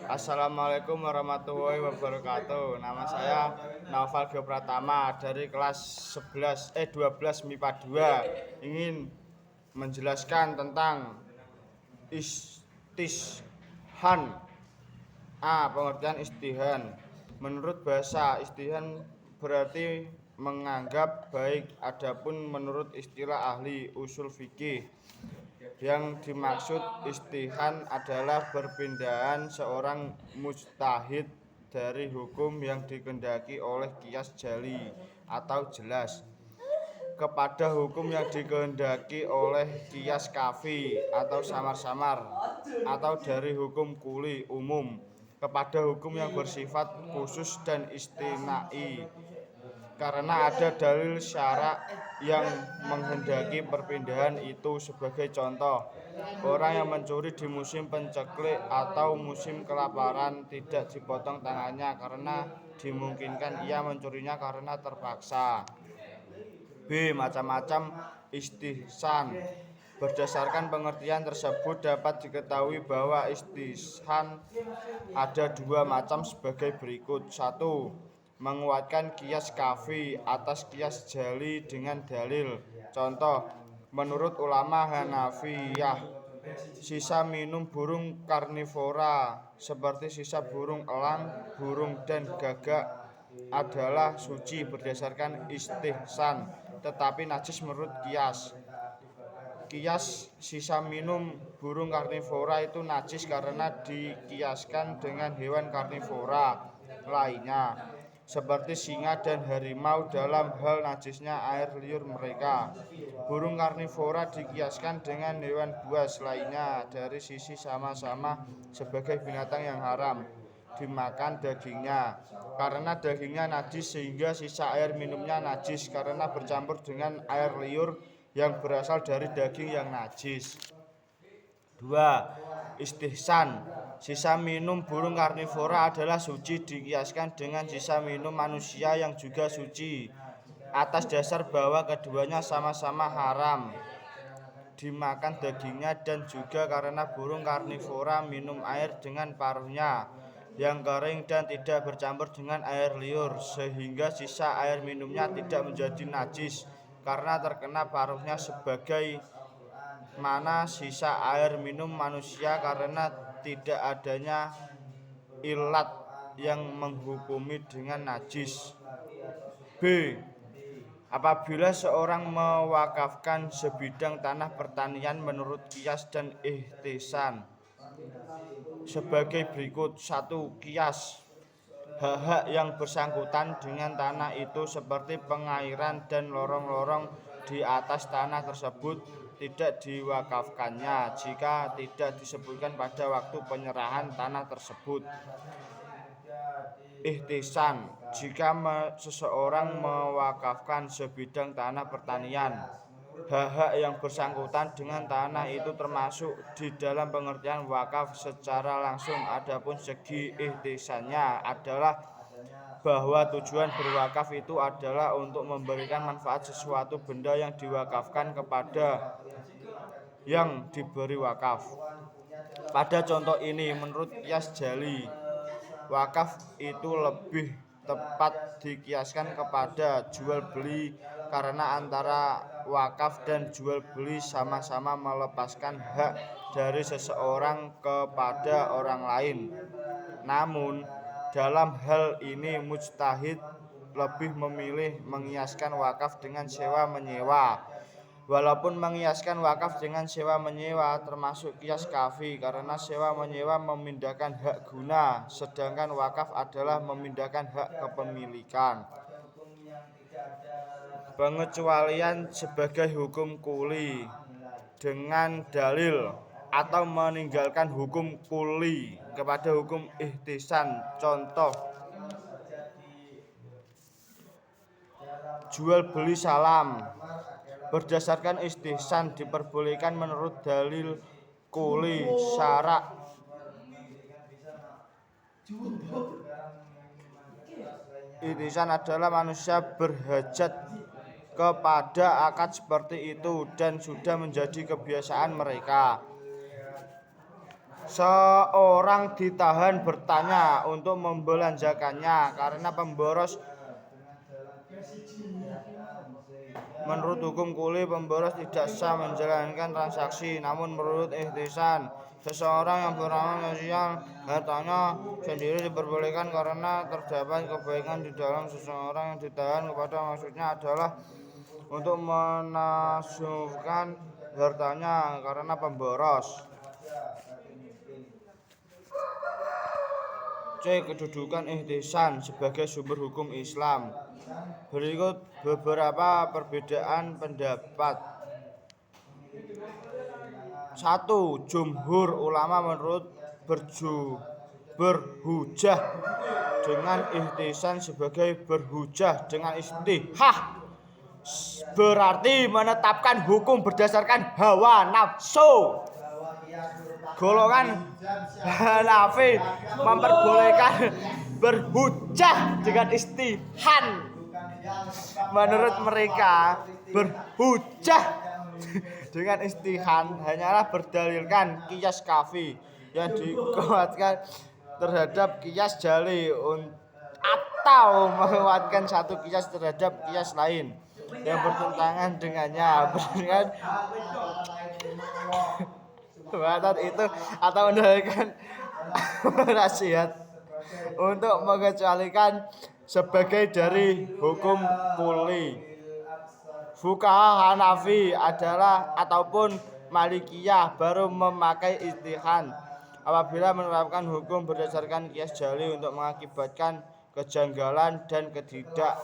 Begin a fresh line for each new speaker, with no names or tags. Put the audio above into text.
Assalamualaikum warahmatullahi wabarakatuh. Nama saya Naufal Gio Pratama dari kelas 12 MIPA 2. Ingin menjelaskan tentang istihan. Pengertian istihan. Menurut bahasa, istihan berarti menganggap baik. Adapun menurut istilah ahli usul fikih, yang dimaksud istihan adalah perpindahan seorang mujtahid dari hukum yang dikehendaki oleh qiyas jali atau jelas kepada hukum yang dikehendaki oleh qiyas kafi atau samar-samar, atau dari hukum kuli umum kepada hukum yang bersifat khusus dan istinai, karena ada dalil syara' yang menghendaki perpindahan itu. Sebagai contoh, orang yang mencuri di musim penceklik atau musim kelaparan tidak dipotong tangannya karena dimungkinkan ia mencurinya karena terpaksa. B. Macam-macam istihsan. Berdasarkan pengertian tersebut dapat diketahui bahwa istihsan ada dua macam sebagai berikut. 1. Menguatkan qiyas kafi atas qiyas jali dengan dalil. Contoh, menurut ulama Hanafiyah, sisa minum burung karnivora seperti sisa burung elang, burung dan gagak adalah suci berdasarkan istihsan, tetapi najis menurut qiyas. Sisa minum burung karnivora itu najis karena dikiaskan dengan hewan karnivora lainnya seperti singa dan harimau dalam hal najisnya air liur mereka. Burung karnivora dikiaskan dengan hewan buas lainnya dari sisi sama-sama sebagai binatang yang haram dimakan dagingnya karena dagingnya najis, sehingga sisa air minumnya najis karena bercampur dengan air liur yang berasal dari daging yang najis. 2. Istihsan. Sisa minum burung karnivora adalah suci dikiaskan dengan sisa minum manusia yang juga suci atas dasar bahwa keduanya sama-sama haram dimakan dagingnya, dan juga karena burung karnivora minum air dengan paruhnya yang kering dan tidak bercampur dengan air liur, sehingga sisa air minumnya tidak menjadi najis karena terkena paruhnya, sebagai mana sisa air minum manusia karena tidak adanya ilat yang menghukumi dengan najis. B. Apabila seorang mewakafkan sebidang tanah pertanian menurut qiyas dan ihtisan sebagai berikut. 1. Qiyas. Hak-hak yang bersangkutan dengan tanah itu seperti pengairan dan lorong-lorong di atas tanah tersebut tidak diwakafkannya jika tidak disebutkan pada waktu penyerahan tanah tersebut. Ihtisan. Jika seseorang mewakafkan sebidang tanah pertanian, hak-hak yang bersangkutan dengan tanah itu termasuk di dalam pengertian wakaf secara langsung. Adapun segi ihtisannya adalah bahwa tujuan berwakaf itu adalah untuk memberikan manfaat sesuatu benda yang diwakafkan kepada yang diberi wakaf. Pada contoh ini, menurut qiyas jali, wakaf itu lebih tepat dikiaskan kepada jual beli karena antara wakaf dan jual beli sama-sama melepaskan hak dari seseorang kepada orang lain. Namun dalam hal ini mujtahid lebih memilih mengiaskan wakaf dengan sewa menyewa. Walaupun mengiaskan wakaf dengan sewa menyewa termasuk qiyas kafi karena sewa menyewa memindahkan hak guna, sedangkan wakaf adalah memindahkan hak kepemilikan. Pengecualian sebagai hukum kuli dengan dalil atau meninggalkan hukum kuli kepada hukum ihtisan. Contoh, jual beli salam berdasarkan istihsan diperbolehkan menurut dalil kuli syara'. Ihtisan adalah manusia berhajat kepada akad seperti itu dan sudah menjadi kebiasaan mereka. Seorang ditahan bertanya untuk membelanjakannya karena pemboros. Menurut hukum kuli, pemboros tidak sah menjalankan transaksi. Namun menurut ihtisan, seseorang yang beramal sosial hartanya sendiri diperbolehkan karena terdapat kebaikan di dalam seseorang yang ditahan kepada maksudnya adalah untuk menasufkan hartanya karena pemboros. C. Kedudukan ihtisan sebagai sumber hukum Islam. Berikut beberapa perbedaan pendapat. 1. Jumhur ulama menurut berhujah dengan ihtisan sebagai berhujah dengan istihah, berarti menetapkan hukum berdasarkan hawa nafsu. Golongan Hanafi memperbolehkan berhujah dengan istihan. Menurut mereka, berhujah dengan istihan hanyalah berdalilkan qiyas kafi yang dikuatkan terhadap qiyas jali atau menguatkan satu qiyas terhadap qiyas lain yang bertentangan dengannya berdasarkan batas itu atau mendalilkan nasihat untuk mengecualikan sebagai dari hukum kuli. Fuqaha Hanafi adalah ataupun Malikiyah baru memakai istihan apabila menerapkan hukum berdasarkan qiyas jali untuk mengakibatkan kejanggalan dan ketidak